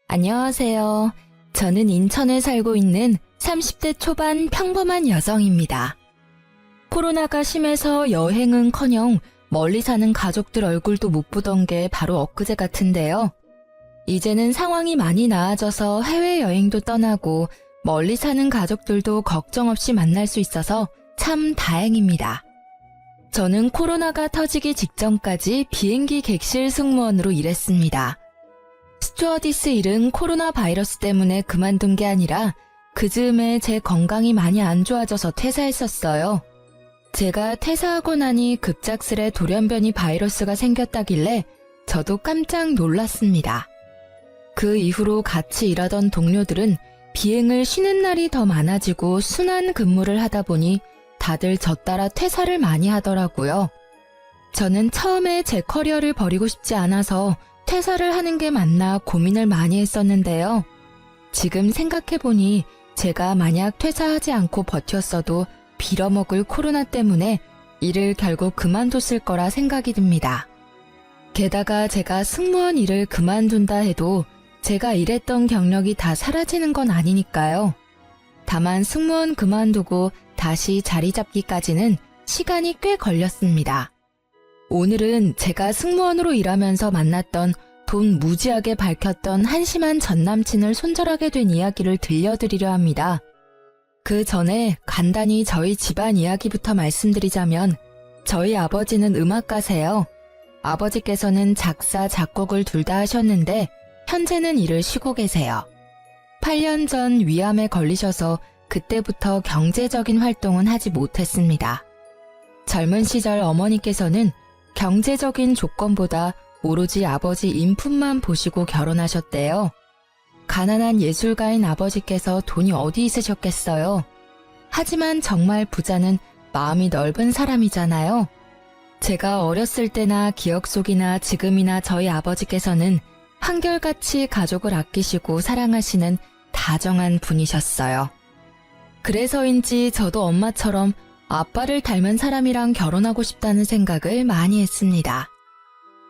안녕하세요. 저는 인천에 살고 있는 30대 초반 평범한 여성입니다. 코로나가 심해서 여행은커녕 멀리 사는 가족들 얼굴도 못 보던 게 바로 엊그제 같은데요. 이제는 상황이 많이 나아져서 해외여행도 떠나고 멀리 사는 가족들도 걱정 없이 만날 수 있어서 참 다행입니다. 저는 코로나가 터지기 직전까지 비행기 객실 승무원으로 일했습니다. 스튜어디스 일은 코로나 바이러스 때문에 그만둔 게 아니라 그 즈음에 제 건강이 많이 안 좋아져서 퇴사했었어요. 제가 퇴사하고 나니 급작스레 돌연변이 바이러스가 생겼다길래 저도 깜짝 놀랐습니다. 그 이후로 같이 일하던 동료들은 비행을 쉬는 날이 더 많아지고 순환 근무를 하다 보니 다들 저 따라 퇴사를 많이 하더라고요. 저는 처음에 제 커리어를 버리고 싶지 않아서 퇴사를 하는 게 맞나 고민을 많이 했었는데요. 지금 생각해보니 제가 만약 퇴사하지 않고 버텼어도 빌어먹을 코로나 때문에 일을 결국 그만뒀을 거라 생각이 듭니다. 게다가 제가 승무원 일을 그만둔다 해도 제가 일했던 경력이 다 사라지는 건 아니니까요. 다만 승무원 그만두고 다시 자리 잡기까지는 시간이 꽤 걸렸습니다. 오늘은 제가 승무원으로 일하면서 만났던 돈 무지하게 밝혔던 한심한 전남친을 손절하게 된 이야기를 들려드리려 합니다. 그 전에 간단히 저희 집안 이야기부터 말씀드리자면 저희 아버지는 음악가세요. 아버지께서는 작사, 작곡을 둘 다 하셨는데 현재는 일을 쉬고 계세요. 8년 전 위암에 걸리셔서 그때부터 경제적인 활동은 하지 못했습니다. 젊은 시절 어머니께서는 경제적인 조건보다 오로지 아버지 인품만 보시고 결혼하셨대요. 가난한 예술가인 아버지께서 돈이 어디 있으셨겠어요. 하지만 정말 부자는 마음이 넓은 사람이잖아요. 제가 어렸을 때나 기억 속이나 지금이나 저희 아버지께서는 한결같이 가족을 아끼시고 사랑하시는 다정한 분이셨어요. 그래서인지 저도 엄마처럼 아빠를 닮은 사람이랑 결혼하고 싶다는 생각을 많이 했습니다.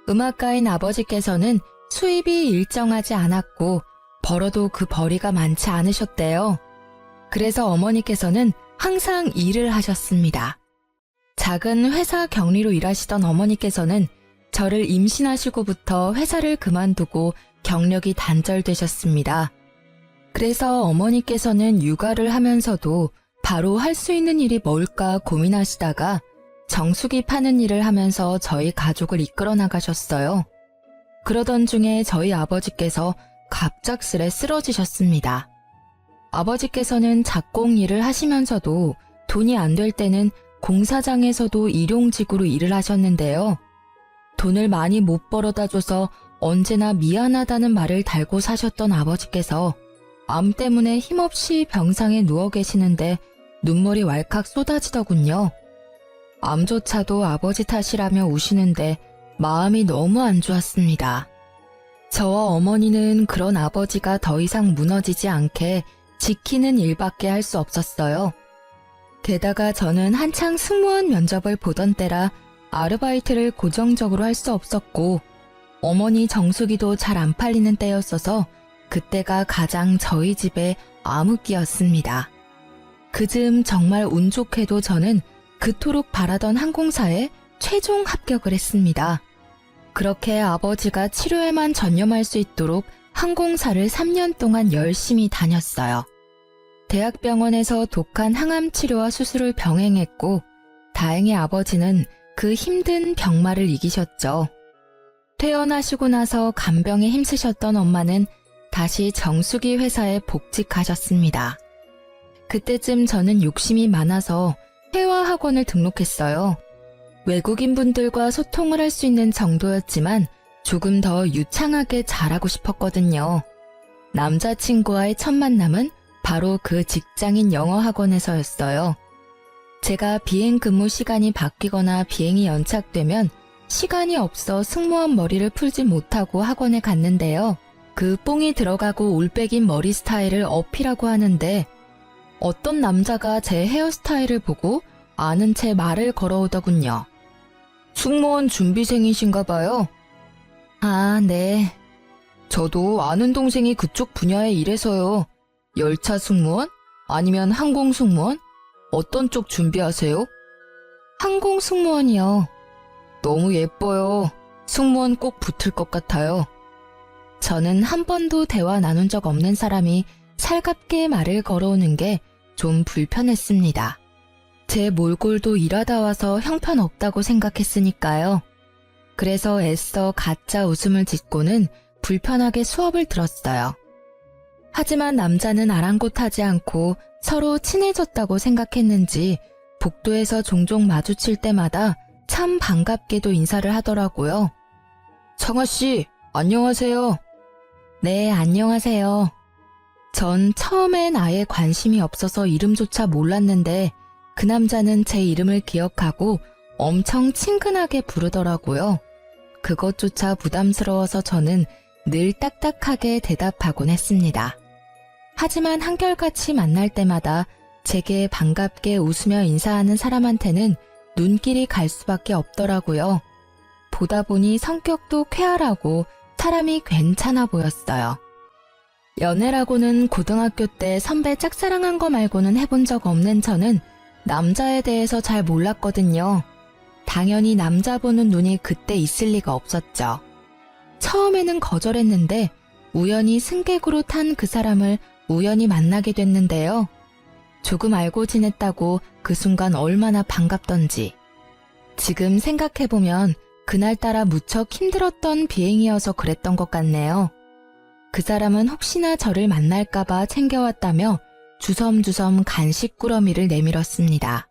음악가인 아버지께서는 수입이 일정하지 않았고 벌어도 그 벌이가 많지 않으셨대요. 그래서 어머니께서는 항상 일을 하셨습니다. 작은 회사 격리로 일하시던 어머니께서는 저를 임신하시고부터 회사를 그만두고 경력이 단절되셨습니다. 그래서 어머니께서는 육아를 하면서도 바로 할 수 있는 일이 뭘까 고민하시다가 정수기 파는 일을 하면서 저희 가족을 이끌어 나가셨어요. 그러던 중에 저희 아버지께서 갑작스레 쓰러지셨습니다. 아버지께서는 작곡 일을 하시면서도 돈이 안 될 때는 공사장에서도 일용직으로 일을 하셨는데요. 돈을 많이 못 벌어다 줘서 언제나 미안하다는 말을 달고 사셨던 아버지께서 암 때문에 힘없이 병상에 누워 계시는데 눈물이 왈칵 쏟아지더군요. 암조차도 아버지 탓이라며 우시는데 마음이 너무 안 좋았습니다. 저와 어머니는 그런 아버지가 더 이상 무너지지 않게 지키는 일밖에 할 수 없었어요. 게다가 저는 한창 승무원 면접을 보던 때라 아르바이트를 고정적으로 할 수 없었고 어머니 정수기도 잘 안 팔리는 때였어서 그때가 가장 저희 집의 암흑기였습니다. 그즈음 정말 운 좋게도 저는 그토록 바라던 항공사에 최종 합격을 했습니다. 그렇게 아버지가 치료에만 전념할 수 있도록 항공사를 3년 동안 열심히 다녔어요. 대학병원에서 독한 항암 치료와 수술을 병행했고 다행히 아버지는 그 힘든 병마를 이기셨죠. 퇴원하시고 나서 간병에 힘쓰셨던 엄마는 다시 정수기 회사에 복직하셨습니다. 그때쯤 저는 욕심이 많아서 회화학원을 등록했어요. 외국인분들과 소통을 할 수 있는 정도였지만 조금 더 유창하게 잘하고 싶었거든요. 남자친구와의 첫 만남은 바로 그 직장인 영어학원에서였어요. 제가 비행 근무 시간이 바뀌거나 비행이 연착되면 시간이 없어 승무원 머리를 풀지 못하고 학원에 갔는데요. 그 뽕이 들어가고 올백인 머리 스타일을 어필하고 하는데 어떤 남자가 제 헤어스타일을 보고 아는 채 말을 걸어오더군요. 승무원 준비생이신가 봐요. 아, 네. 저도 아는 동생이 그쪽 분야에 일해서요. 열차 승무원? 아니면 항공 승무원? 어떤 쪽 준비하세요? 항공 승무원이요. 너무 예뻐요. 승무원 꼭 붙을 것 같아요. 저는 한 번도 대화 나눈 적 없는 사람이 살갑게 말을 걸어오는 게 좀 불편했습니다. 제 몰골도 일하다 와서 형편없다고 생각했으니까요. 그래서 애써 가짜 웃음을 짓고는 불편하게 수업을 들었어요. 하지만 남자는 아랑곳하지 않고 서로 친해졌다고 생각했는지 복도에서 종종 마주칠 때마다 참 반갑게도 인사를 하더라고요. 청아씨, 안녕하세요. 네, 안녕하세요. 전 처음엔 아예 관심이 없어서 이름조차 몰랐는데 그 남자는 제 이름을 기억하고 엄청 친근하게 부르더라고요. 그것조차 부담스러워서 저는 늘 딱딱하게 대답하곤 했습니다. 하지만 한결같이 만날 때마다 제게 반갑게 웃으며 인사하는 사람한테는 눈길이 갈 수밖에 없더라고요. 보다 보니 성격도 쾌활하고 사람이 괜찮아 보였어요. 연애라고는 고등학교 때 선배 짝사랑한 거 말고는 해본 적 없는 저는 남자에 대해서 잘 몰랐거든요. 당연히 남자 보는 눈이 그때 있을 리가 없었죠. 처음에는 거절했는데 우연히 승객으로 탄 그 사람을 우연히 만나게 됐는데요. 조금 알고 지냈다고 그 순간 얼마나 반갑던지. 지금 생각해보면 그날따라 무척 힘들었던 비행이어서 그랬던 것 같네요. 그 사람은 혹시나 저를 만날까봐 챙겨왔다며 주섬주섬 간식 꾸러미를 내밀었습니다.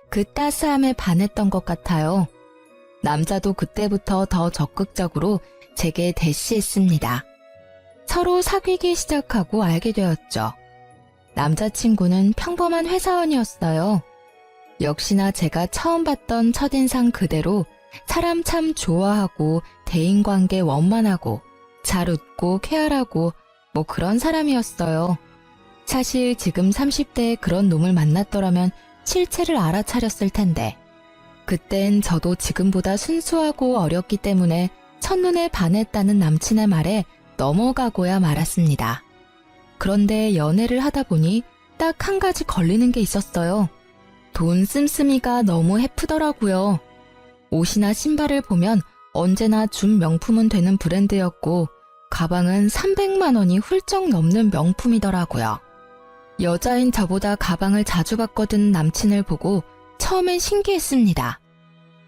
그 따스함에 반했던 것 같아요. 남자도 그때부터 더 적극적으로 제게 대시했습니다. 서로 사귀기 시작하고 알게 되었죠. 남자친구는 평범한 회사원이었어요. 역시나 제가 처음 봤던 첫인상 그대로 사람 참 좋아하고 대인관계 원만하고 잘 웃고 쾌활하고 뭐 그런 사람이었어요. 사실 지금 30대에 그런 놈을 만났더라면 실체를 알아차렸을 텐데 그땐 저도 지금보다 순수하고 어렸기 때문에 첫눈에 반했다는 남친의 말에 넘어가고야 말았습니다. 그런데 연애를 하다 보니 딱 한 가지 걸리는 게 있었어요. 돈 씀씀이가 너무 해프더라고요. 옷이나 신발을 보면 언제나 준 명품은 되는 브랜드였고 가방은 300만 원이 훌쩍 넘는 명품이더라고요. 여자인 저보다 가방을 자주 받거든 남친을 보고 처음엔 신기했습니다.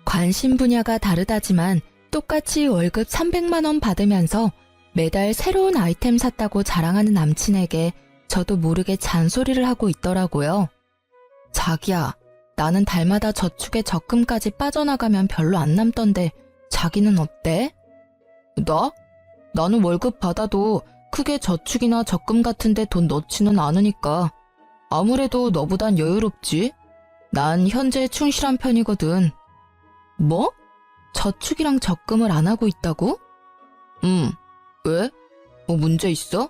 관심 분야가 다르다지만 똑같이 월급 300만 원 받으면서 매달 새로운 아이템 샀다고 자랑하는 남친에게 저도 모르게 잔소리를 하고 있더라고요. 자기야, 나는 달마다 저축에 적금까지 빠져나가면 별로 안 남던데 자기는 어때? 나? 나는 월급 받아도 크게 저축이나 적금 같은데 돈 넣지는 않으니까 아무래도 너보단 여유롭지? 난 현재 충실한 편이거든. 뭐? 저축이랑 적금을 안 하고 있다고? 왜? 뭐 문제 있어?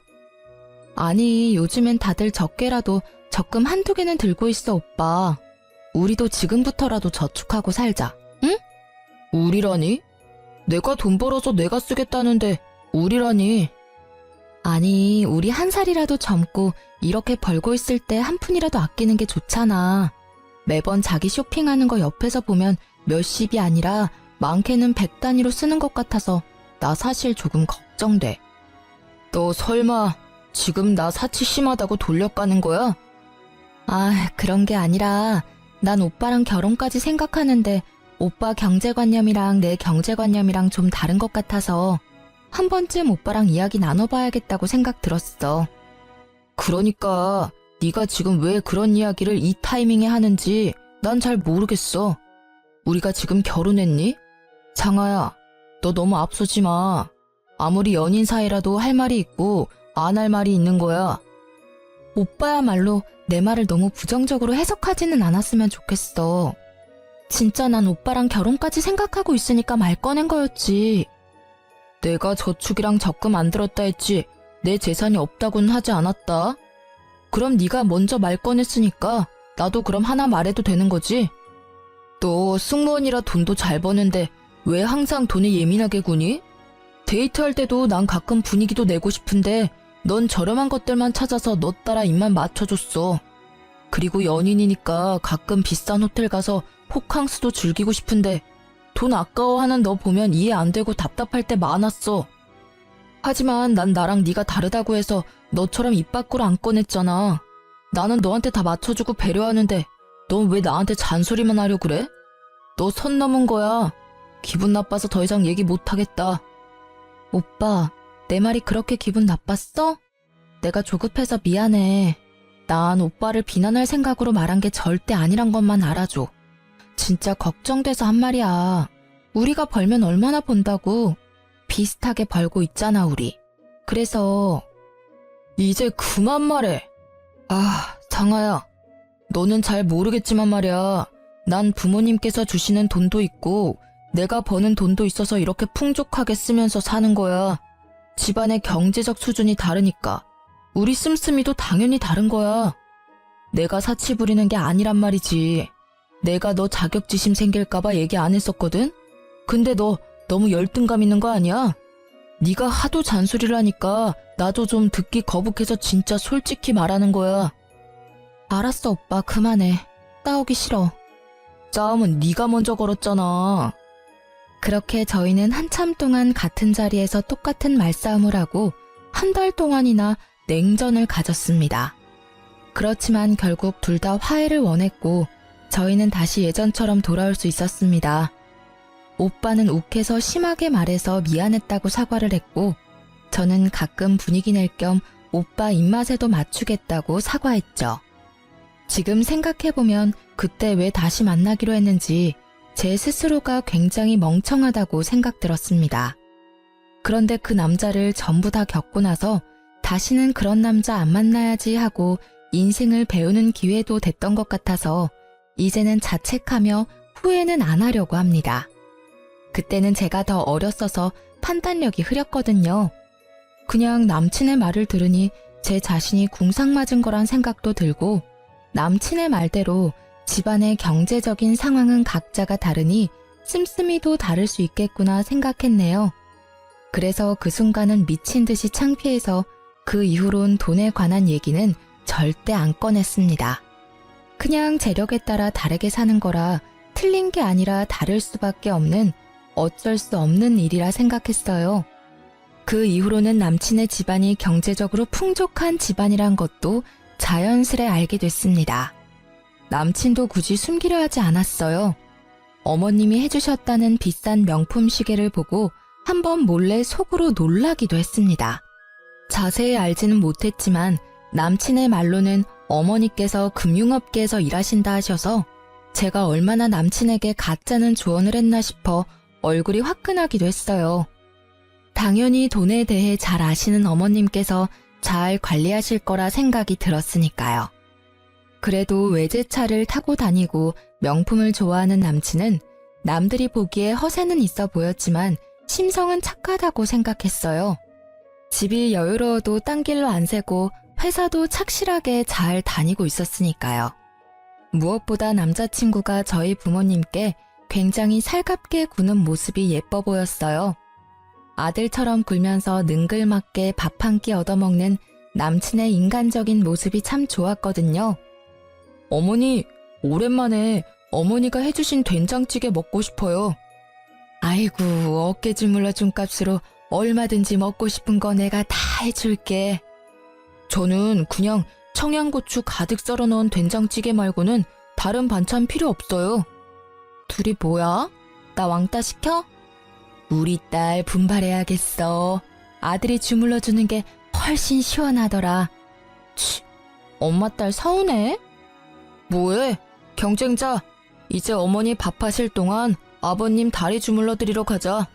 아니, 요즘엔 다들 적게라도 적금 한두 개는 들고 있어, 오빠. 우리도 지금부터라도 저축하고 살자, 응? 우리라니? 내가 돈 벌어서 내가 쓰겠다는데 우리라니. 아니, 우리 한 살이라도 젊고 이렇게 벌고 있을 때 한 푼이라도 아끼는 게 좋잖아. 매번 자기 쇼핑하는 거 옆에서 보면 몇십이 아니라 많게는 100 단위로 쓰는 것 같아서 나 사실 조금 걱정돼. 너 설마 지금 나 사치 심하다고 돌려가는 거야? 아, 그런 게 아니라 난 오빠랑 결혼까지 생각하는데 오빠 경제관념이랑 내 경제관념이랑 좀 다른 것 같아서 한 번쯤 오빠랑 이야기 나눠봐야겠다고 생각 들었어. 그러니까 네가 지금 왜 그런 이야기를 이 타이밍에 하는지 난 잘 모르겠어. 우리가 지금 결혼했니? 장아야, 너 너무 앞서지 마. 아무리 연인 사이라도 할 말이 있고 안 할 말이 있는 거야. 오빠야말로 내 말을 너무 부정적으로 해석하지는 않았으면 좋겠어. 진짜 난 오빠랑 결혼까지 생각하고 있으니까 말 꺼낸 거였지. 내가 저축이랑 적금 안 들었다 했지 내 재산이 없다고는 하지 않았다. 그럼 네가 먼저 말 꺼냈으니까 나도 그럼 하나 말해도 되는 거지? 너 승무원이라 돈도 잘 버는데 왜 항상 돈에 예민하게 구니? 데이트할 때도 난 가끔 분위기도 내고 싶은데 넌 저렴한 것들만 찾아서 너 따라 입만 맞춰줬어. 그리고 연인이니까 가끔 비싼 호텔 가서 호캉스도 즐기고 싶은데 돈 아까워하는 너 보면 이해 안 되고 답답할 때 많았어. 하지만 난 나랑 네가 다르다고 해서 너처럼 입 밖으로 안 꺼냈잖아. 나는 너한테 다 맞춰주고 배려하는데 넌 왜 나한테 잔소리만 하려 그래? 너 선 넘은 거야. 기분 나빠서 더 이상 얘기 못하겠다. 오빠, 내 말이 그렇게 기분 나빴어? 내가 조급해서 미안해. 난 오빠를 비난할 생각으로 말한 게 절대 아니란 것만 알아줘. 진짜 걱정돼서 한 말이야. 우리가 벌면 얼마나 번다고. 비슷하게 벌고 있잖아, 우리. 그래서 이제 그만 말해. 아, 상아야. 너는 잘 모르겠지만 말이야. 난 부모님께서 주시는 돈도 있고 내가 버는 돈도 있어서 이렇게 풍족하게 쓰면서 사는 거야. 집안의 경제적 수준이 다르니까. 우리 씀씀이도 당연히 다른 거야. 내가 사치 부리는 게 아니란 말이지. 내가 너 자격지심 생길까봐 얘기 안 했었거든? 근데 너 너무 열등감 있는 거 아니야? 네가 하도 잔소리를 하니까 나도 좀 듣기 거북해서 진짜 솔직히 말하는 거야. 알았어, 오빠. 그만해. 싸우기 싫어. 싸움은 네가 먼저 걸었잖아. 그렇게 저희는 한참 동안 같은 자리에서 똑같은 말싸움을 하고 한 달 동안이나 냉전을 가졌습니다. 그렇지만 결국 둘 다 화해를 원했고 저희는 다시 예전처럼 돌아올 수 있었습니다. 오빠는 욱해서 심하게 말해서 미안했다고 사과를 했고 저는 가끔 분위기 낼 겸 오빠 입맛에도 맞추겠다고 사과했죠. 지금 생각해보면 그때 왜 다시 만나기로 했는지 제 스스로가 굉장히 멍청하다고 생각들었습니다. 그런데 그 남자를 전부 다 겪고 나서 다시는 그런 남자 안 만나야지 하고 인생을 배우는 기회도 됐던 것 같아서 이제는 자책하며 후회는 안 하려고 합니다. 그때는 제가 더 어렸어서 판단력이 흐렸거든요. 그냥 남친의 말을 들으니 제 자신이 궁상 맞은 거란 생각도 들고 남친의 말대로 집안의 경제적인 상황은 각자가 다르니 씀씀이도 다를 수 있겠구나 생각했네요. 그래서 그 순간은 미친 듯이 창피해서 그 이후론 돈에 관한 얘기는 절대 안 꺼냈습니다. 그냥 재력에 따라 다르게 사는 거라 틀린 게 아니라 다를 수밖에 없는 어쩔 수 없는 일이라 생각했어요. 그 이후로는 남친의 집안이 경제적으로 풍족한 집안이란 것도 자연스레 알게 됐습니다. 남친도 굳이 숨기려 하지 않았어요. 어머님이 해주셨다는 비싼 명품 시계를 보고 한번 몰래 속으로 놀라기도 했습니다. 자세히 알지는 못했지만 남친의 말로는 어머니께서 금융업계에서 일하신다 하셔서 제가 얼마나 남친에게 가짜는 조언을 했나 싶어 얼굴이 화끈하기도 했어요. 당연히 돈에 대해 잘 아시는 어머님께서 잘 관리하실 거라 생각이 들었으니까요. 그래도 외제차를 타고 다니고 명품을 좋아하는 남친은 남들이 보기에 허세는 있어 보였지만 심성은 착하다고 생각했어요. 집이 여유로워도 딴 길로 안 새고 회사도 착실하게 잘 다니고 있었으니까요. 무엇보다 남자친구가 저희 부모님께 굉장히 살갑게 구는 모습이 예뻐 보였어요. 아들처럼 굴면서 능글맞게 밥 한 끼 얻어먹는 남친의 인간적인 모습이 참 좋았거든요. 어머니, 오랜만에 어머니가 해주신 된장찌개 먹고 싶어요. 아이고, 어깨 주물러 준 값으로 얼마든지 먹고 싶은 거 내가 다 해줄게. 저는 그냥 청양고추 가득 썰어 넣은 된장찌개 말고는 다른 반찬 필요 없어요. 둘이 뭐야? 나 왕따 시켜? 우리 딸 분발해야겠어. 아들이 주물러 주는 게 훨씬 시원하더라. 치, 엄마 딸 서운해? 뭐해? 경쟁자. 이제 어머니 밥하실 동안 아버님 다리 주물러 드리러 가자.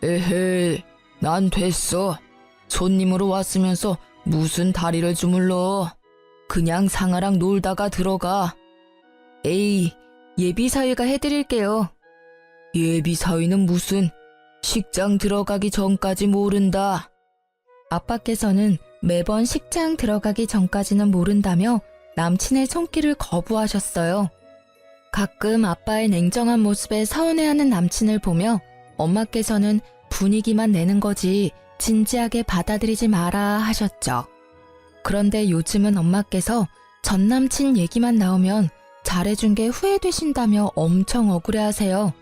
에헤이, 난 됐어. 손님으로 왔으면서 무슨 다리를 주물러. 그냥 상아랑 놀다가 들어가. 에이, 예비사위가 해드릴게요. 예비사위는 무슨, 식장 들어가기 전까지 모른다. 아빠께서는 매번 식장 들어가기 전까지는 모른다며 남친의 손길을 거부하셨어요. 가끔 아빠의 냉정한 모습에 서운해하는 남친을 보며 엄마께서는 분위기만 내는 거지 진지하게 받아들이지 마라 하셨죠. 그런데 요즘은 엄마께서 전 남친 얘기만 나오면 잘해준 게 후회되신다며 엄청 억울해하세요.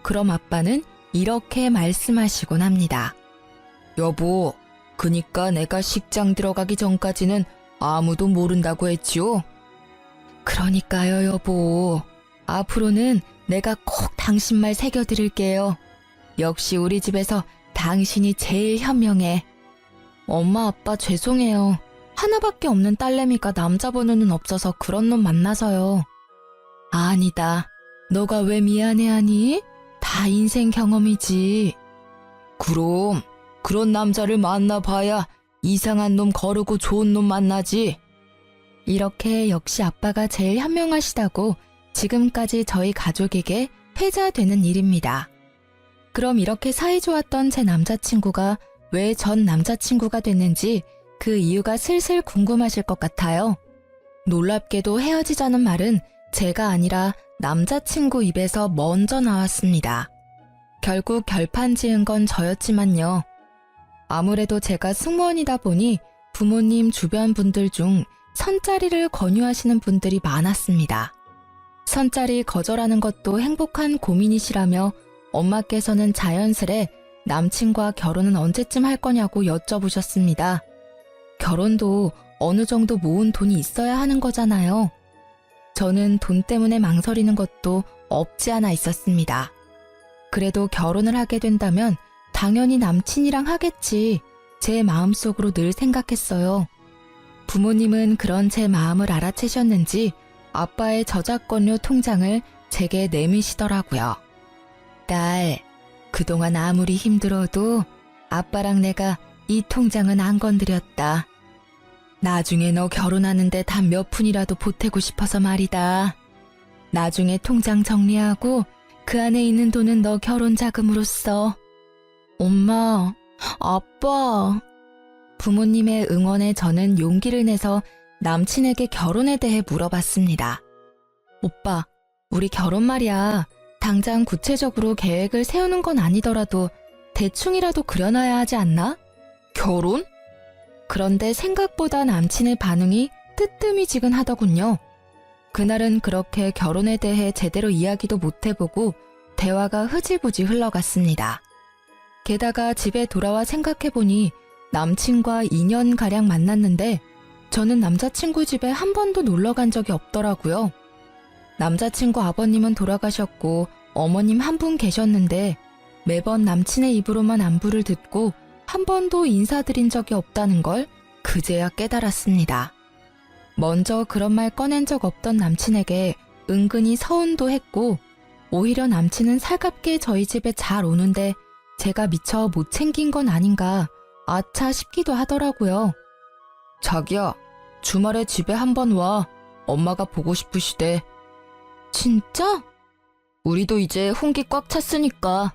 그럼 아빠는 이렇게 말씀하시곤 합니다. 여보, 그니까 내가 식장 들어가기 전까지는 아무도 모른다고 했지요? 그러니까요, 여보. 앞으로는 내가 꼭 당신 말 새겨드릴게요. 역시 우리 집에서 당신이 제일 현명해. 엄마, 아빠 죄송해요. 하나밖에 없는 딸내미가 남자 번호는 없어서 그런 놈 만나서요. 아니다. 너가 왜 미안해하니? 다 인생 경험이지. 그럼 그런 남자를 만나봐야 이상한 놈 거르고 좋은 놈 만나지. 이렇게 역시 아빠가 제일 현명하시다고 지금까지 저희 가족에게 회자되는 일입니다. 그럼 이렇게 사이좋았던 제 남자친구가 왜 전 남자친구가 됐는지 그 이유가 슬슬 궁금하실 것 같아요. 놀랍게도 헤어지자는 말은 제가 아니라 남자친구 입에서 먼저 나왔습니다. 결국 결판 지은 건 저였지만요. 아무래도 제가 승무원이다 보니 부모님 주변 분들 중 선자리를 권유하시는 분들이 많았습니다. 선자리 거절하는 것도 행복한 고민이시라며 엄마께서는 자연스레 남친과 결혼은 언제쯤 할 거냐고 여쭤보셨습니다. 결혼도 어느 정도 모은 돈이 있어야 하는 거잖아요. 저는 돈 때문에 망설이는 것도 없지 않아 있었습니다. 그래도 결혼을 하게 된다면 당연히 남친이랑 하겠지. 제 마음속으로 늘 생각했어요. 부모님은 그런 제 마음을 알아채셨는지 아빠의 저작권료 통장을 제게 내미시더라고요. 딸, 그동안 아무리 힘들어도 아빠랑 내가 이 통장은 안 건드렸다. 나중에 너 결혼하는데 단 몇 푼이라도 보태고 싶어서 말이다. 나중에 통장 정리하고 그 안에 있는 돈은 너 결혼 자금으로 써. 엄마, 아빠. 부모님의 응원에 저는 용기를 내서 남친에게 결혼에 대해 물어봤습니다. 오빠, 우리 결혼 말이야. 당장 구체적으로 계획을 세우는 건 아니더라도 대충이라도 그려놔야 하지 않나? 결혼? 그런데 생각보다 남친의 반응이 뜨뜨미지근하더군요. 그날은 그렇게 결혼에 대해 제대로 이야기도 못 해보고 대화가 흐지부지 흘러갔습니다. 게다가 집에 돌아와 생각해보니 남친과 2년가량 만났는데 저는 남자친구 집에 한 번도 놀러 간 적이 없더라고요. 남자친구 아버님은 돌아가셨고 어머님 한 분 계셨는데 매번 남친의 입으로만 안부를 듣고 한 번도 인사드린 적이 없다는 걸 그제야 깨달았습니다. 먼저 그런 말 꺼낸 적 없던 남친에게 은근히 서운도 했고 오히려 남친은 살갑게 저희 집에 잘 오는데 제가 미처 못 챙긴 건 아닌가 아차 싶기도 하더라고요. 자기야, 주말에 집에 한번 와. 엄마가 보고 싶으시대. 진짜? 우리도 이제 혼기 꽉 찼으니까.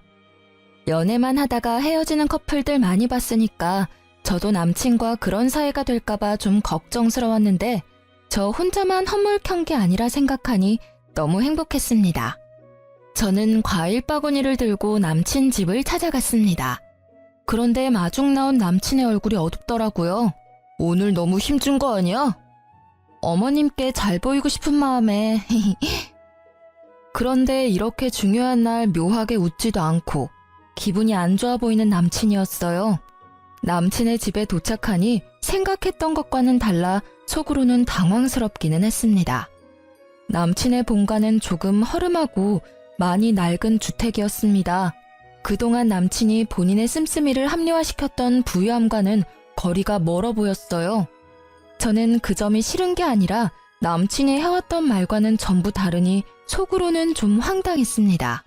연애만 하다가 헤어지는 커플들 많이 봤으니까 저도 남친과 그런 사이가 될까봐 좀 걱정스러웠는데 저 혼자만 헛물켠 게 아니라 생각하니 너무 행복했습니다. 저는 과일 바구니를 들고 남친 집을 찾아갔습니다. 그런데 마중 나온 남친의 얼굴이 어둡더라고요. 오늘 너무 힘준 거 아니야? 어머님께 잘 보이고 싶은 마음에 그런데 이렇게 중요한 날 묘하게 웃지도 않고 기분이 안 좋아 보이는 남친이었어요. 남친의 집에 도착하니 생각했던 것과는 달라 속으로는 당황스럽기는 했습니다. 남친의 본가는 조금 허름하고 많이 낡은 주택이었습니다. 그동안 남친이 본인의 씀씀이를 합리화시켰던 부유함과는 거리가 멀어 보였어요. 저는 그 점이 싫은 게 아니라 남친이 해왔던 말과는 전부 다르니 속으로는 좀 황당했습니다.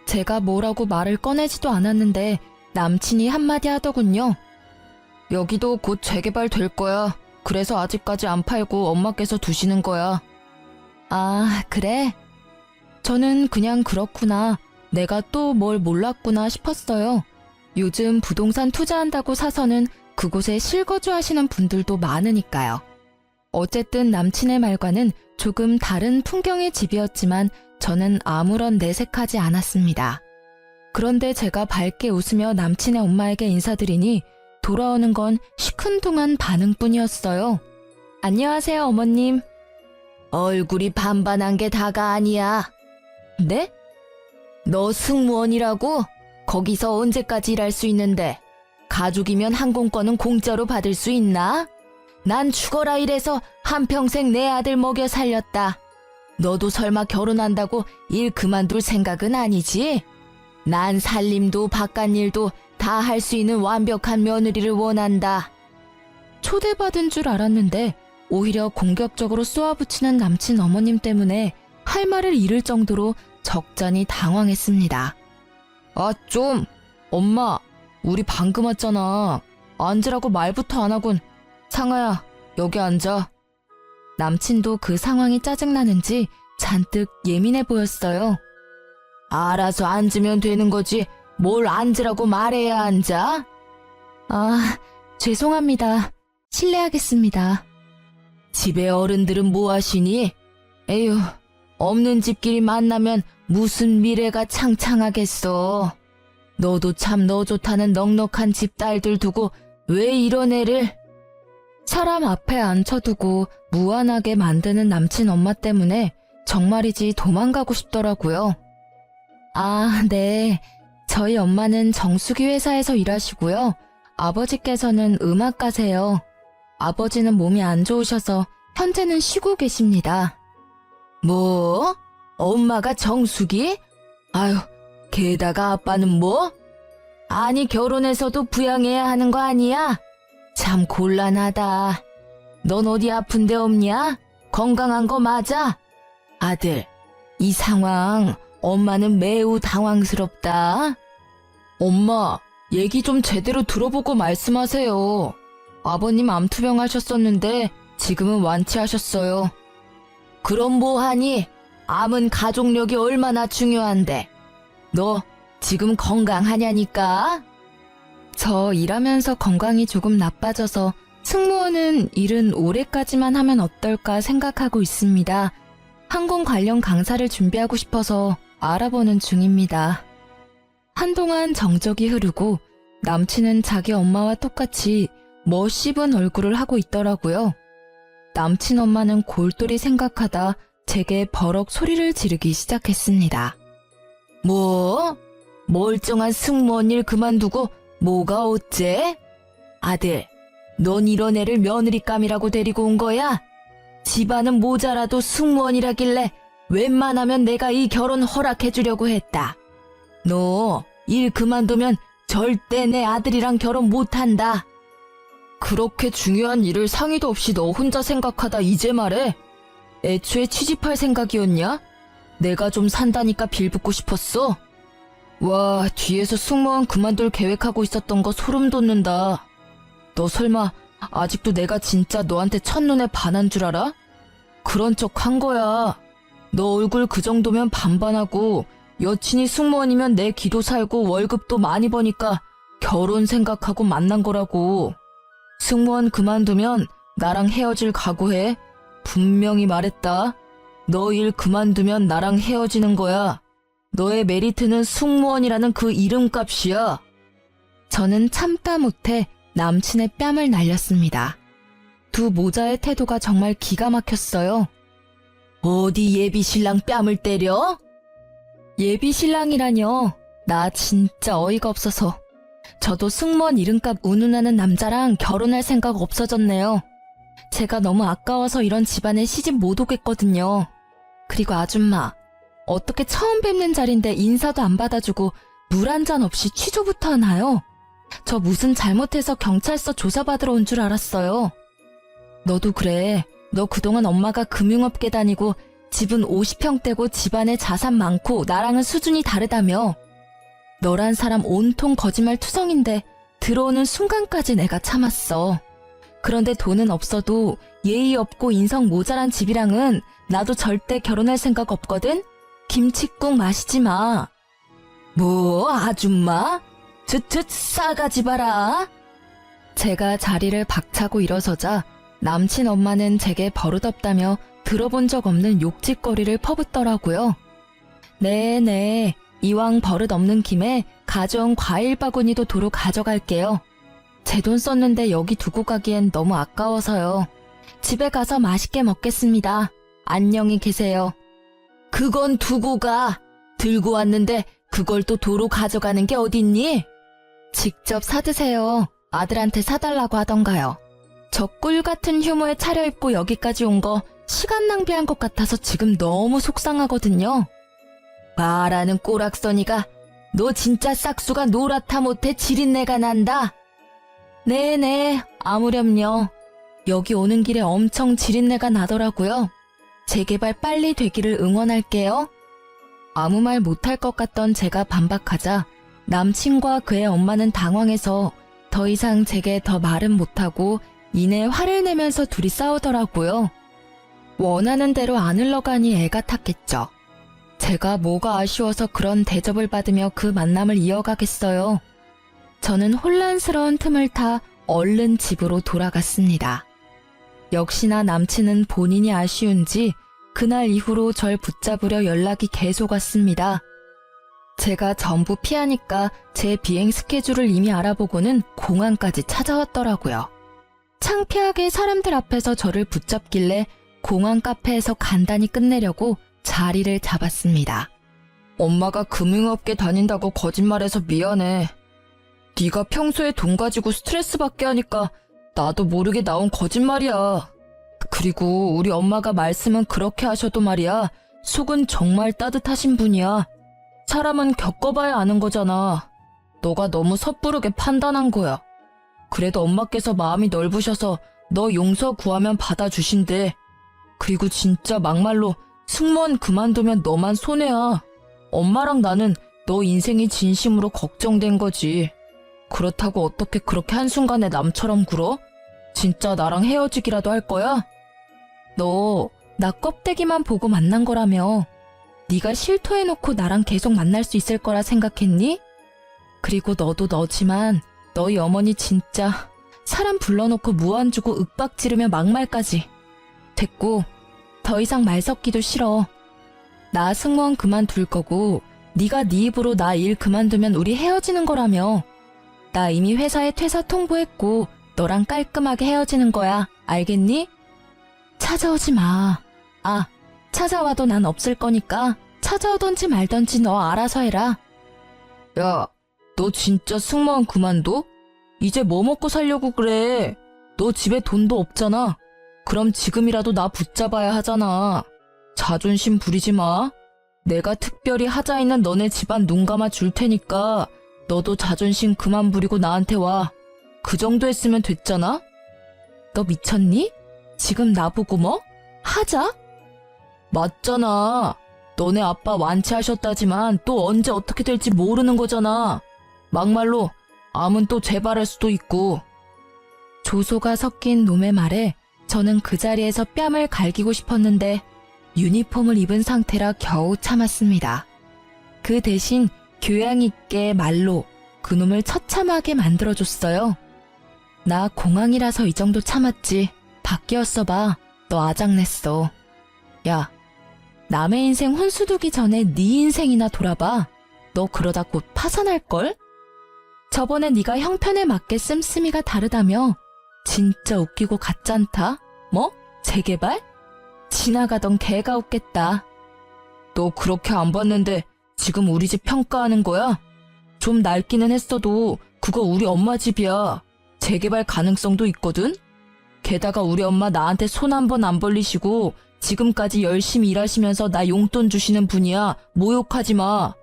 제가 뭐라고 말을 꺼내지도 않았는데 남친이 한마디 하더군요. 여기도 곧 재개발 될 거야. 그래서 아직까지 안 팔고 엄마께서 두시는 거야. 아, 그래? 저는 그냥 그렇구나. 내가 또 뭘 몰랐구나 싶었어요. 요즘 부동산 투자한다고 사서는 그곳에 실거주 하시는 분들도 많으니까요. 어쨌든 남친의 말과는 조금 다른 풍경의 집이었지만 저는 아무런 내색하지 않았습니다. 그런데 제가 밝게 웃으며 남친의 엄마에게 인사드리니 돌아오는 건 시큰둥한 반응뿐이었어요. 안녕하세요, 어머님. 얼굴이 반반한 게 다가 아니야. 네? 너 승무원이라고? 거기서 언제까지 일할 수 있는데? 가족이면 항공권은 공짜로 받을 수 있나? 난 죽어라 이래서 한평생 내 아들 먹여 살렸다. 너도 설마 결혼한다고 일 그만둘 생각은 아니지? 난 살림도 바깥일도 다 할 수 있는 완벽한 며느리를 원한다. 초대받은 줄 알았는데 오히려 공격적으로 쏘아붙이는 남친 어머님 때문에 할 말을 잃을 정도로 적잖이 당황했습니다. 아, 좀! 엄마, 우리 방금 왔잖아. 앉으라고 말부터 안 하군. 상아야, 여기 앉아. 남친도 그 상황이 짜증나는지 잔뜩 예민해 보였어요. 알아서 앉으면 되는 거지. 뭘 앉으라고 말해야 앉아? 아, 죄송합니다. 실례하겠습니다. 집에 어른들은 뭐 하시니? 에휴, 없는 집끼리 만나면 무슨 미래가 창창하겠어. 너도 참 너 좋다는 넉넉한 집 딸들 두고 왜 이런 애를? 사람 앞에 앉혀두고 무안하게 만드는 남친 엄마 때문에 정말이지 도망가고 싶더라고요. 아, 네. 저희 엄마는 정수기 회사에서 일하시고요. 아버지께서는 음악가세요. 아버지는 몸이 안 좋으셔서 현재는 쉬고 계십니다. 뭐? 엄마가 정수기? 아유, 게다가 아빠는 뭐? 아니, 결혼해서도 부양해야 하는 거 아니야? 참 곤란하다. 넌 어디 아픈 데 없냐? 건강한 거 맞아? 아들, 이 상황 엄마는 매우 당황스럽다. 엄마, 얘기 좀 제대로 들어보고 말씀하세요. 아버님 암투병 하셨었는데 지금은 완치하셨어요. 그럼 뭐하니? 암은 가족력이 얼마나 중요한데. 너 지금 건강하냐니까? 저 일하면서 건강이 조금 나빠져서 승무원은 일은 올해까지만 하면 어떨까 생각하고 있습니다. 항공 관련 강사를 준비하고 싶어서 알아보는 중입니다. 한동안 정적이 흐르고 남친은 자기 엄마와 똑같이 멋씹은 얼굴을 하고 있더라고요. 남친 엄마는 골똘히 생각하다 제게 버럭 소리를 지르기 시작했습니다. 뭐? 멀쩡한 승무원 일 그만두고 뭐가 어째? 아들, 넌 이런 애를 며느리감이라고 데리고 온 거야? 집안은 모자라도 승무원이라길래 웬만하면 내가 이 결혼 허락해주려고 했다. 너 일 그만두면 절대 내 아들이랑 결혼 못한다. 그렇게 중요한 일을 상의도 없이 너 혼자 생각하다 이제 말해? 애초에 취직할 생각이었냐? 내가 좀 산다니까 빌붙고 싶었어? 와, 뒤에서 승무원 그만둘 계획하고 있었던 거 소름 돋는다. 너 설마 아직도 내가 진짜 너한테 첫눈에 반한 줄 알아? 그런 척 한 거야. 너 얼굴 그 정도면 반반하고 여친이 승무원이면 내 기도 살고 월급도 많이 버니까 결혼 생각하고 만난 거라고. 승무원 그만두면 나랑 헤어질 각오해. 분명히 말했다. 너 일 그만두면 나랑 헤어지는 거야. 너의 메리트는 승무원이라는 그 이름값이야. 저는 참다 못해 남친의 뺨을 날렸습니다. 두 모자의 태도가 정말 기가 막혔어요. 어디 예비 신랑 뺨을 때려? 예비 신랑이라뇨. 나 진짜 어이가 없어서. 저도 승무원 이름값 운운하는 남자랑 결혼할 생각 없어졌네요. 제가 너무 아까워서 이런 집안에 시집 못 오겠거든요. 그리고 아줌마, 어떻게 처음 뵙는 자리인데 인사도 안 받아주고 물 한 잔 없이 취조부터 하나요? 저 무슨 잘못해서 경찰서 조사받으러 온 줄 알았어요. 너도 그래. 너 그동안 엄마가 금융업계 다니고 집은 50평대고 집안에 자산 많고 나랑은 수준이 다르다며. 너란 사람 온통 거짓말 투성인데 들어오는 순간까지 내가 참았어. 그런데 돈은 없어도 예의 없고 인성 모자란 집이랑은 나도 절대 결혼할 생각 없거든? 김칫국 마시지 마. 뭐, 아줌마? 싸가지 봐라. 제가 자리를 박차고 일어서자 남친 엄마는 제게 버릇없다며 들어본 적 없는 욕짓거리를 퍼붓더라고요. 네네, 이왕 버릇 없는 김에 가져온 과일 바구니도 도로 가져갈게요. 제 돈 썼는데 여기 두고 가기엔 너무 아까워서요. 집에 가서 맛있게 먹겠습니다. 안녕히 계세요. 그건 두고 가. 들고 왔는데 그걸 또 도로 가져가는 게 어딨니? 직접 사드세요. 아들한테 사달라고 하던가요. 저 꿀 같은 휴무에 차려입고 여기까지 온 거 시간 낭비한 것 같아서 지금 너무 속상하거든요. 말하는 꼬락서니가 너 진짜 싹수가 노랗다 못해 지린내가 난다. 네네, 아무렴요. 여기 오는 길에 엄청 지린내가 나더라고요. 재개발 빨리 되기를 응원할게요. 아무 말 못할 것 같던 제가 반박하자 남친과 그의 엄마는 당황해서 더 이상 제게 더 말은 못하고 이내 화를 내면서 둘이 싸우더라고요. 원하는 대로 안 흘러가니 애가 탔겠죠. 제가 뭐가 아쉬워서 그런 대접을 받으며 그 만남을 이어가겠어요. 저는 혼란스러운 틈을 타 얼른 집으로 돌아갔습니다. 역시나 남친은 본인이 아쉬운지 그날 이후로 절 붙잡으려 연락이 계속 왔습니다. 제가 전부 피하니까 제 비행 스케줄을 이미 알아보고는 공항까지 찾아왔더라고요. 창피하게 사람들 앞에서 저를 붙잡길래 공항 카페에서 간단히 끝내려고 자리를 잡았습니다. 엄마가 금융업계 다닌다고 거짓말해서 미안해. 네가 평소에 돈 가지고 스트레스 받게 하니까 나도 모르게 나온 거짓말이야. 그리고 우리 엄마가 말씀은 그렇게 하셔도 말이야. 속은 정말 따뜻하신 분이야. 사람은 겪어봐야 아는 거잖아. 너가 너무 섣부르게 판단한 거야. 그래도 엄마께서 마음이 넓으셔서 너 용서 구하면 받아주신대. 그리고 진짜 막말로 승무원 그만두면 너만 손해야. 엄마랑 나는 너 인생이 진심으로 걱정된 거지. 그렇다고 어떻게 그렇게 한순간에 남처럼 굴어? 진짜 나랑 헤어지기라도 할 거야? 너 나 껍데기만 보고 만난 거라며. 네가 실토해놓고 나랑 계속 만날 수 있을 거라 생각했니? 그리고 너도 너지만 너희 어머니 진짜 사람 불러놓고 무안 주고 윽박 지르며 막말까지. 됐고 더 이상 말 섞기도 싫어. 나 승무원 그만둘 거고 네가 네 입으로 나 일 그만두면 우리 헤어지는 거라며. 나 이미 회사에 퇴사 통보했고 너랑 깔끔하게 헤어지는 거야. 알겠니? 찾아오지 마. 아, 찾아와도 난 없을 거니까 찾아오던지 말던지 너 알아서 해라. 야, 너 진짜 승무원 그만둬? 이제 뭐 먹고 살려고 그래? 너 집에 돈도 없잖아. 그럼 지금이라도 나 붙잡아야 하잖아. 자존심 부리지 마. 내가 특별히 하자 있는 너네 집안 눈 감아 줄 테니까 너도 자존심 그만 부리고 나한테 와. 그 정도 했으면 됐잖아? 너 미쳤니? 지금 나보고 뭐? 하자? 맞잖아. 너네 아빠 완치하셨다지만 또 언제 어떻게 될지 모르는 거잖아. 막말로 암은 또 재발할 수도 있고. 조소가 섞인 놈의 말에 저는 그 자리에서 뺨을 갈기고 싶었는데 유니폼을 입은 상태라 겨우 참았습니다. 그 대신 교양 있게 말로 그놈을 처참하게 만들어줬어요. 나 공항이라서 이 정도 참았지. 바뀌었어 봐. 너 아작냈어. 야, 남의 인생 혼수 두기 전에 네 인생이나 돌아봐. 너 그러다 곧 파산할걸? 저번에 네가 형편에 맞게 씀씀이가 다르다며. 진짜 웃기고 가짠타? 뭐? 재개발? 지나가던 개가 웃겠다. 너 그렇게 안 봤는데 지금 우리 집 평가하는 거야? 좀 낡기는 했어도 그거 우리 엄마 집이야. 재개발 가능성도 있거든? 게다가 우리 엄마 나한테 손 한 번 안 벌리시고 지금까지 열심히 일하시면서 나 용돈 주시는 분이야. 모욕하지 마.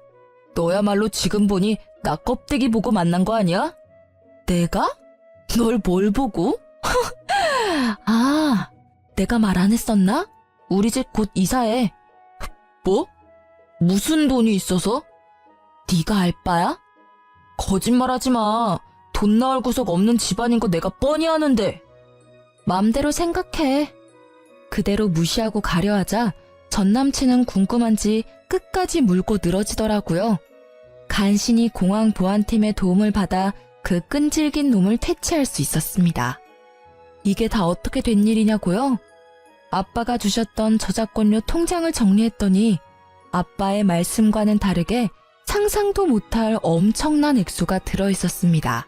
너야말로 지금 보니 나 껍데기 보고 만난 거 아니야? 내가? 널 뭘 보고? 아, 내가 말 안 했었나? 우리 집 곧 이사해. 뭐? 무슨 돈이 있어서? 네가 알 바야? 거짓말하지 마. 돈 나올 구석 없는 집안인 거 내가 뻔히 아는데. 맘대로 생각해. 그대로 무시하고 가려하자 전 남친은 궁금한지 끝까지 물고 늘어지더라고요. 간신히 공항 보안팀의 도움을 받아 그 끈질긴 놈을 퇴치할 수 있었습니다. 이게 다 어떻게 된 일이냐고요? 아빠가 주셨던 저작권료 통장을 정리했더니 아빠의 말씀과는 다르게 상상도 못할 엄청난 액수가 들어있었습니다.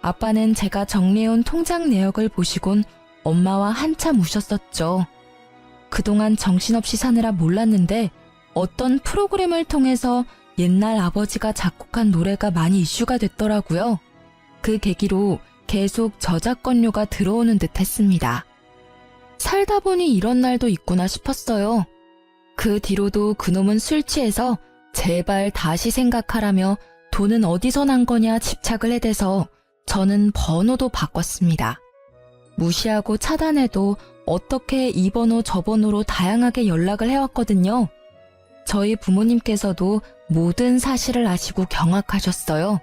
아빠는 제가 정리해온 통장 내역을 보시곤 엄마와 한참 우셨었죠. 그동안 정신없이 사느라 몰랐는데 어떤 프로그램을 통해서 옛날 아버지가 작곡한 노래가 많이 이슈가 됐더라고요. 그 계기로 계속 저작권료가 들어오는 듯 했습니다. 살다 보니 이런 날도 있구나 싶었어요. 그 뒤로도 그놈은 술 취해서 제발 다시 생각하라며 돈은 어디서 난 거냐 집착을 해대서 저는 번호도 바꿨습니다. 무시하고 차단해도 어떻게 이 번호 저 번호로 다양하게 연락을 해왔거든요. 저희 부모님께서도 모든 사실을 아시고 경악하셨어요.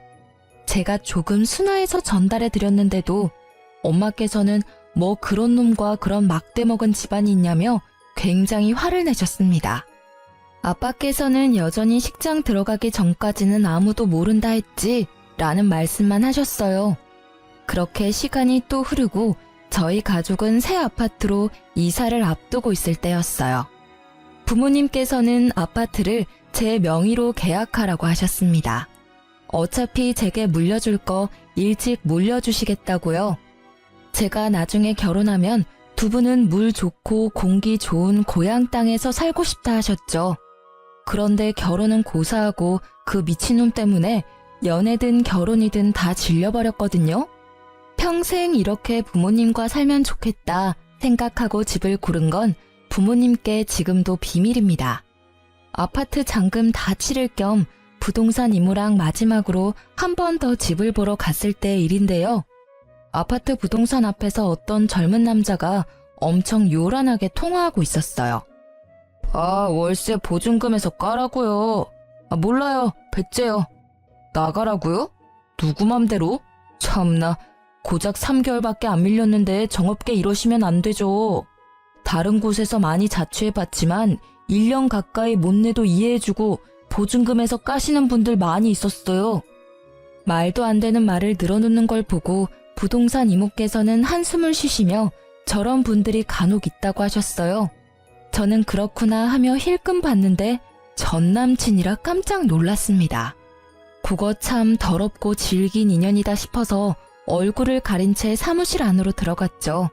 제가 조금 순화해서 전달해 드렸는데도 엄마께서는 뭐 그런 놈과 그런 막대 먹은 집안이 있냐며 굉장히 화를 내셨습니다. 아빠께서는 여전히 식장 들어가기 전까지는 아무도 모른다 했지 라는 말씀만 하셨어요. 그렇게 시간이 또 흐르고 저희 가족은 새 아파트로 이사를 앞두고 있을 때였어요. 부모님께서는 아파트를 제 명의로 계약하라고 하셨습니다. 어차피 제게 물려줄 거 일찍 물려주시겠다고요. 제가 나중에 결혼하면 두 분은 물 좋고 공기 좋은 고향 땅에서 살고 싶다 하셨죠. 그런데 결혼은 고사하고 그 미친놈 때문에 연애든 결혼이든 다 질려버렸거든요. 평생 이렇게 부모님과 살면 좋겠다 생각하고 집을 고른 건 부모님께 지금도 비밀입니다. 아파트 잔금 다 치를 겸 부동산 이모랑 마지막으로 한 번 더 집을 보러 갔을 때의 일인데요. 아파트 부동산 앞에서 어떤 젊은 남자가 엄청 요란하게 통화하고 있었어요. 월세 보증금에서 까라고요. 몰라요. 배째요. 나가라고요? 누구 맘대로? 참나, 고작 3개월밖에 안 밀렸는데 정없게 이러시면 안 되죠. 다른 곳에서 많이 자취해봤지만 1년 가까이 못 내도 이해해주고 보증금에서 까시는 분들 많이 있었어요. 말도 안 되는 말을 늘어놓는 걸 보고 부동산 이모께서는 한숨을 쉬시며 저런 분들이 간혹 있다고 하셨어요. 저는 그렇구나 하며 힐끔 봤는데 전 남친이라 깜짝 놀랐습니다. 그거 참 더럽고 질긴 인연이다 싶어서 얼굴을 가린 채 사무실 안으로 들어갔죠.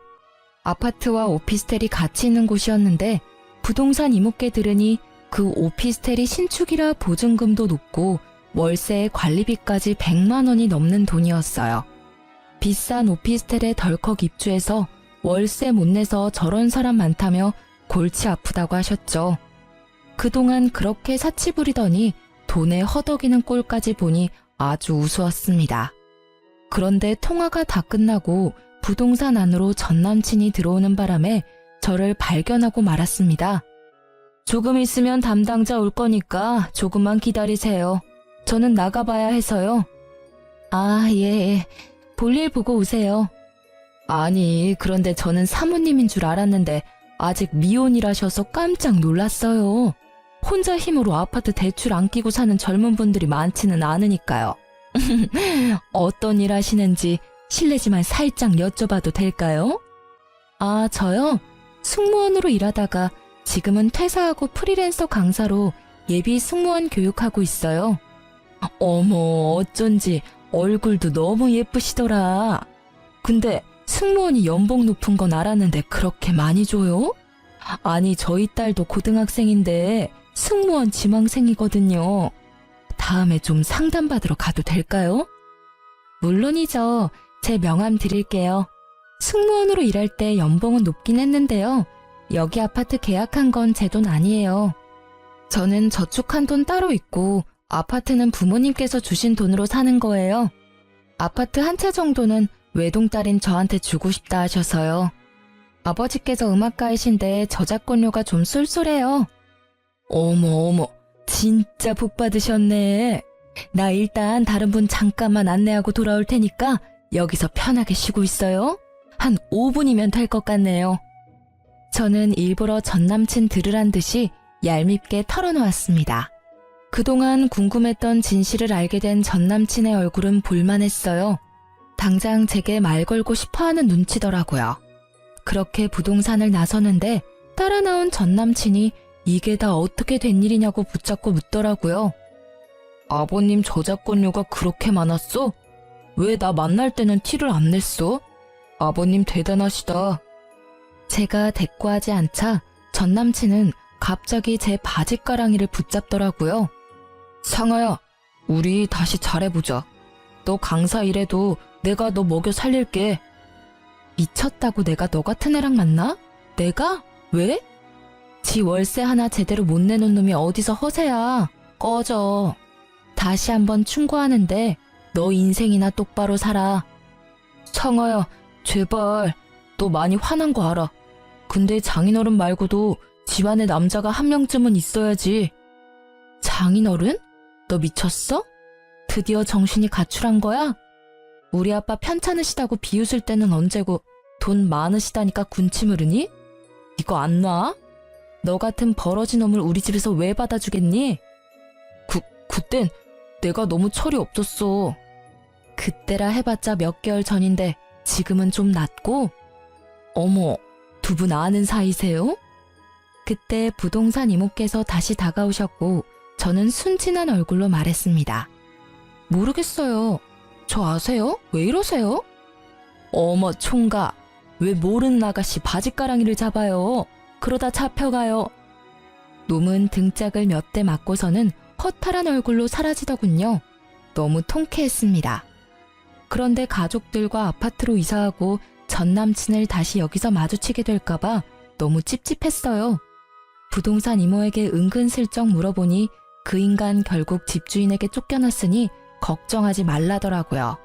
아파트와 오피스텔이 같이 있는 곳이었는데 부동산 이모께 들으니 그 오피스텔이 신축이라 보증금도 높고 월세에 관리비까지 100만 원이 넘는 돈이었어요. 비싼 오피스텔에 덜컥 입주해서 월세 못 내서 저런 사람 많다며 골치 아프다고 하셨죠. 그동안 그렇게 사치 부리더니 돈에 허덕이는 꼴까지 보니 아주 우스웠습니다. 그런데 통화가 다 끝나고 부동산 안으로 전 남친이 들어오는 바람에 저를 발견하고 말았습니다. 조금 있으면 담당자 올 거니까 조금만 기다리세요. 저는 나가봐야 해서요. 예. 볼일 보고 오세요. 아니, 그런데 저는 사모님인 줄 알았는데 아직 미혼이라셔서 깜짝 놀랐어요. 혼자 힘으로 아파트 대출 안 끼고 사는 젊은 분들이 많지는 않으니까요. 어떤 일 하시는지 실례지만 살짝 여쭤봐도 될까요? 저요? 승무원으로 일하다가 지금은 퇴사하고 프리랜서 강사로 예비 승무원 교육하고 있어요. 어머, 어쩐지 얼굴도 너무 예쁘시더라. 근데 승무원이 연봉 높은 건 알았는데 그렇게 많이 줘요? 아니, 저희 딸도 고등학생인데 승무원 지망생이거든요. 다음에 좀 상담받으러 가도 될까요? 물론이죠. 제 명함 드릴게요. 승무원으로 일할 때 연봉은 높긴 했는데요. 여기 아파트 계약한 건 제 돈 아니에요. 저는 저축한 돈 따로 있고 아파트는 부모님께서 주신 돈으로 사는 거예요. 아파트 한 채 정도는 외동딸인 저한테 주고 싶다 하셔서요. 아버지께서 음악가이신데 저작권료가 좀 쏠쏠해요. 어머, 진짜 복 받으셨네. 나 일단 다른 분 잠깐만 안내하고 돌아올 테니까 여기서 편하게 쉬고 있어요. 한 5분이면 될 것 같네요. 저는 일부러 전 남친 들으란 듯이 얄밉게 털어놓았습니다. 그동안 궁금했던 진실을 알게 된 전 남친의 얼굴은 볼만했어요. 당장 제게 말 걸고 싶어하는 눈치더라고요. 그렇게 부동산을 나서는데 따라 나온 전 남친이 이게 다 어떻게 된 일이냐고 붙잡고 묻더라고요. 아버님 저작권료가 그렇게 많았어? 왜 나 만날 때는 티를 안 냈어? 아버님 대단하시다. 제가 대꾸하지 않자 전 남친은 갑자기 제 바지가랑이를 붙잡더라고요. 상아야, 우리 다시 잘해보자. 너 강사 일해도 내가 너 먹여 살릴게. 미쳤다고 내가 너 같은 애랑 만나? 내가? 왜? 지 월세 하나 제대로 못 내놓은 놈이 어디서 허세야. 꺼져. 다시 한번 충고하는데 너 인생이나 똑바로 살아. 상아야, 제발. 너 많이 화난 거 알아. 근데 장인어른 말고도 집안에 남자가 한 명쯤은 있어야지. 장인어른? 너 미쳤어? 드디어 정신이 가출한 거야? 우리 아빠 편찮으시다고 비웃을 때는 언제고 돈 많으시다니까 군침 흐르니? 이거 안 놔? 너 같은 버러지 놈을 우리 집에서 왜 받아주겠니? 그땐 내가 너무 철이 없었어. 그때라 해봤자 몇 개월 전인데 지금은 좀 낫고? 어머, 두 분 아는 사이세요? 그때 부동산 이모께서 다시 다가오셨고 저는 순진한 얼굴로 말했습니다. 모르겠어요. 저 아세요? 왜 이러세요? 어머 총각, 왜 모르는 아가씨 바지가랑이를 잡아요? 그러다 잡혀가요. 놈은 등짝을 몇 대 맞고서는 허탈한 얼굴로 사라지더군요. 너무 통쾌했습니다. 그런데 가족들과 아파트로 이사하고 전 남친을 다시 여기서 마주치게 될까봐 너무 찝찝했어요. 부동산 이모에게 은근슬쩍 물어보니 그 인간 결국 집주인에게 쫓겨났으니 걱정하지 말라더라고요.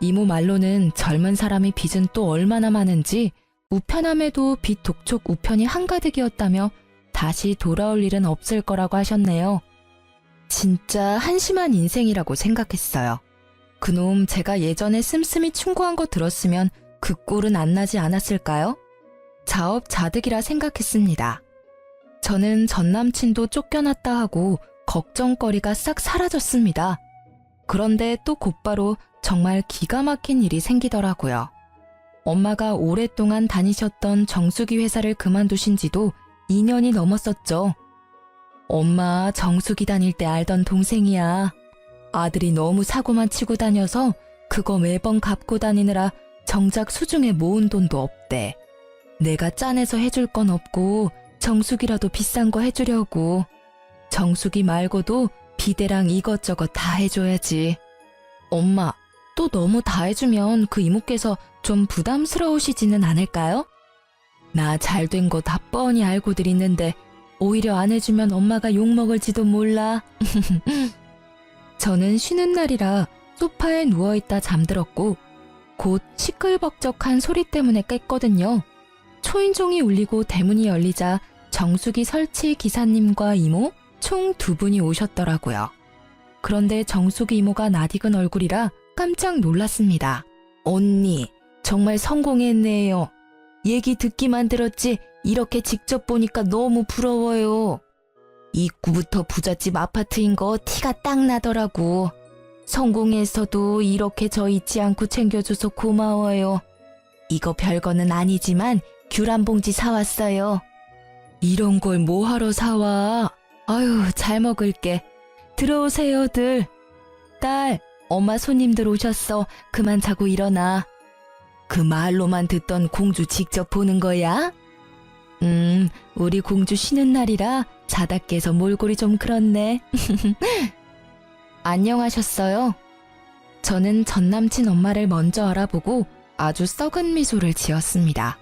이모 말로는 젊은 사람이 빚은 또 얼마나 많은지 우편함에도 빚 독촉 우편이 한가득이었다며 다시 돌아올 일은 없을 거라고 하셨네요. 진짜 한심한 인생이라고 생각했어요. 그놈 제가 예전에 씀씀이 충고한 거 들었으면 그 꼴은 안 나지 않았을까요? 자업자득이라 생각했습니다. 저는 전 남친도 쫓겨났다 하고 걱정거리가 싹 사라졌습니다. 그런데 또 곧바로 정말 기가 막힌 일이 생기더라고요. 엄마가 오랫동안 다니셨던 정수기 회사를 그만두신 지도 2년이 넘었었죠. 엄마 정수기 다닐 때 알던 동생이야. 아들이 너무 사고만 치고 다녀서 그거 매번 갚고 다니느라 정작 수중에 모은 돈도 없대. 내가 짠해서 해줄 건 없고 정수기라도 비싼 거 해주려고. 정수기 말고도 비데랑 이것저것 다 해줘야지. 엄마, 또 너무 다 해주면 그 이모께서 좀 부담스러우시지는 않을까요? 나 잘된 거 다 뻔히 알고들 있는데 오히려 안 해주면 엄마가 욕먹을지도 몰라. 저는 쉬는 날이라 소파에 누워있다 잠들었고 곧 시끌벅적한 소리 때문에 깼거든요. 초인종이 울리고 대문이 열리자 정수기 설치 기사님과 이모 총 2분이 오셨더라고요. 그런데 정수기 이모가 낯익은 얼굴이라 깜짝 놀랐습니다. 언니, 정말 성공했네요. 얘기 듣기만 들었지 이렇게 직접 보니까 너무 부러워요. 입구부터 부잣집 아파트인 거 티가 딱 나더라고. 성공해서도 이렇게 저 잊지 않고 챙겨줘서 고마워요. 이거 별거는 아니지만 귤 한 봉지 사왔어요. 이런 걸 뭐하러 사와? 아유, 잘 먹을게. 들어오세요들. 딸, 엄마 손님들 오셨어. 그만 자고 일어나. 그 말로만 듣던 공주 직접 보는 거야? 우리 공주 쉬는 날이라 자다 깨서 몰골이 좀 그렇네. 안녕하셨어요? 저는 전 남친 엄마를 먼저 알아보고 아주 썩은 미소를 지었습니다.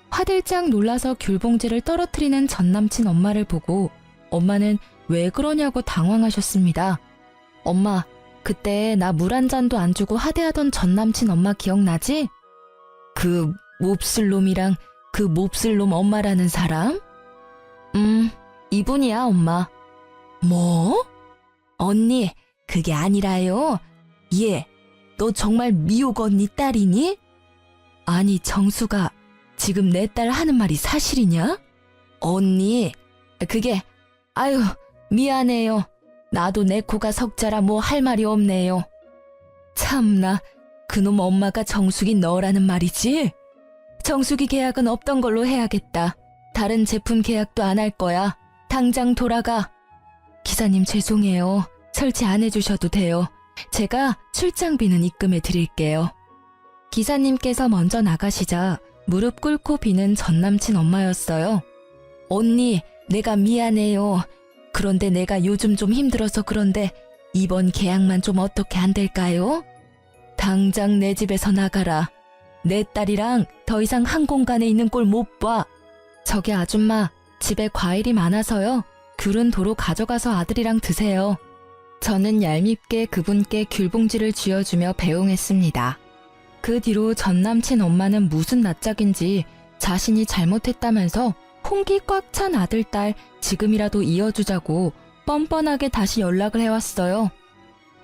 화들짝 놀라서 귤봉지를 떨어뜨리는 전 남친 엄마를 보고 엄마는 왜 그러냐고 당황하셨습니다. 엄마, 그때 나 물 한 잔도 안 주고 하대하던 전 남친 엄마 기억나지? 그 몹쓸 놈이랑 그 몹쓸 놈 엄마라는 사람? 이분이야, 엄마. 뭐? 언니, 그게 아니라요. 얘, 너 정말 미옥 언니 딸이니? 아니, 정수가 지금 내 딸 하는 말이 사실이냐? 언니, 그게, 아유, 미안해요. 나도 내 코가 석자라 뭐 할 말이 없네요. 참나, 그놈 엄마가 정수기 넣으라는 말이지? 정수기 계약은 없던 걸로 해야겠다. 다른 제품 계약도 안 할 거야. 당장 돌아가. 기사님 죄송해요. 설치 안 해주셔도 돼요. 제가 출장비는 입금해 드릴게요. 기사님께서 먼저 나가시자 무릎 꿇고 비는 전남친 엄마였어요. 언니, 내가 미안해요. 그런데 내가 요즘 좀 힘들어서 그런데 이번 계약만 좀 어떻게 안 될까요? 당장 내 집에서 나가라. 내 딸이랑 더 이상 한 공간에 있는 꼴 못 봐. 저기 아줌마, 집에 과일이 많아서요. 귤은 도로 가져가서 아들이랑 드세요. 저는 얄밉게 그분께 귤봉지를 쥐어주며 배웅했습니다. 그 뒤로 전 남친 엄마는 무슨 낯짝인지 자신이 잘못했다면서 홍기 꽉 찬 아들, 딸 지금이라도 이어주자고 뻔뻔하게 다시 연락을 해왔어요.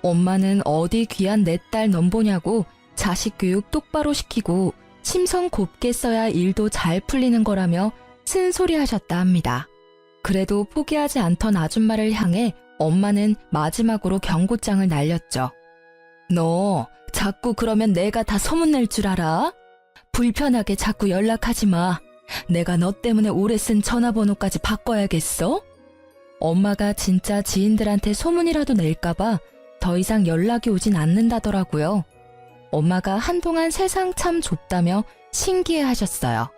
엄마는 어디 귀한 내 딸 넘보냐고 자식 교육 똑바로 시키고 심성 곱게 써야 일도 잘 풀리는 거라며 쓴소리 하셨다 합니다. 그래도 포기하지 않던 아줌마를 향해 엄마는 마지막으로 경고장을 날렸죠. 너 자꾸 그러면 내가 다 소문낼 줄 알아? 불편하게 자꾸 연락하지 마. 내가 너 때문에 오래 쓴 전화번호까지 바꿔야겠어? 엄마가 진짜 지인들한테 소문이라도 낼까봐 더 이상 연락이 오진 않는다더라고요. 엄마가 한동안 세상 참 좁다며 신기해하셨어요.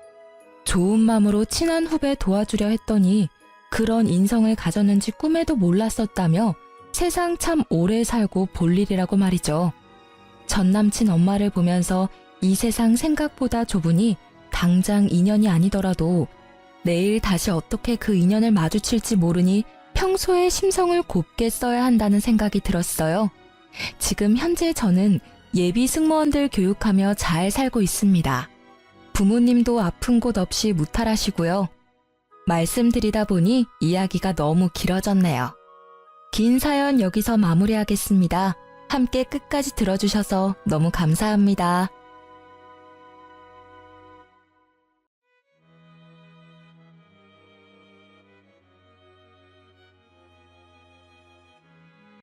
좋은 마음으로 친한 후배 도와주려 했더니 그런 인성을 가졌는지 꿈에도 몰랐었다며 세상 참 오래 살고 볼 일이라고 말이죠. 전 남친 엄마를 보면서 이 세상 생각보다 좁으니 당장 인연이 아니더라도 내일 다시 어떻게 그 인연을 마주칠지 모르니 평소에 심성을 곱게 써야 한다는 생각이 들었어요. 지금 현재 저는 예비 승무원들 교육하며 잘 살고 있습니다. 부모님도 아픈 곳 없이 무탈하시고요. 말씀드리다 보니 이야기가 너무 길어졌네요. 긴 사연 여기서 마무리하겠습니다. 함께 끝까지 들어주셔서 너무 감사합니다.